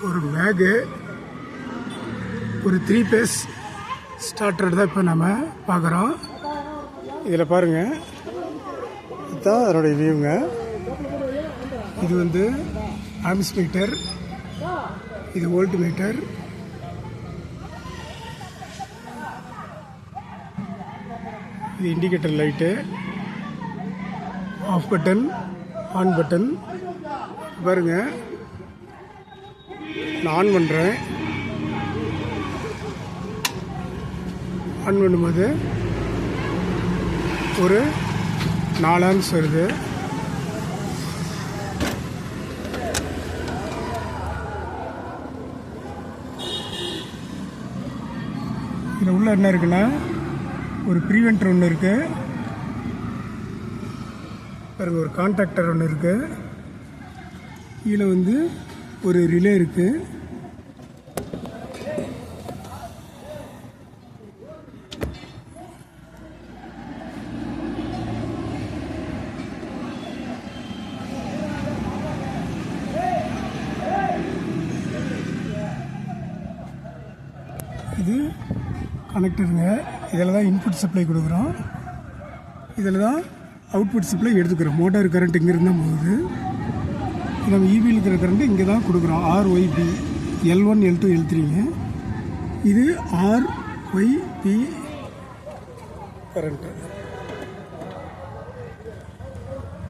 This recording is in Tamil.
ஒரு மேகு ஒரு 3 பேஸ் ஸ்டார்டர் தான் இப்போ நம்ம பார்க்குறோம். இதில் பாருங்கள், இதுதான் அதனுடைய வியூங்க. இது வந்து ஆம்ஸ் மீட்டர், இது வோல்ட் மீட்டர். இது indicator light, off button, on button. பாருங்க, நான் ஆன் பண்ணுறேன். ஆன் பண்ணும்போது ஒரு 4 ஆம்ஸ் வருது. இதில் உள்ள என்ன இருக்குன்னா, ஒரு ப்ரீவென்டர் ஒன்று இருக்குது பாருங்க, ஒரு கான்டாக்டர் ஒன்று இருக்குது. கீழே வந்து ஒரு ரிலே இருக்குது. இது கனெக்டருங்க. இதில் தான் இன்புட் சப்ளை கொடுக்குறோம், இதில் தான் அவுட்புட் சப்ளை எடுத்துக்கிறோம். மோட்டார் கரண்ட் இங்கேருந்து தான் போகுது. நம்ம ஈவியில் இருக்கிற கரண்ட்டு இங்கே தான் கொடுக்குறோம். RYB L1 L2 L3ங்க. இது RYP கரண்ட்டு.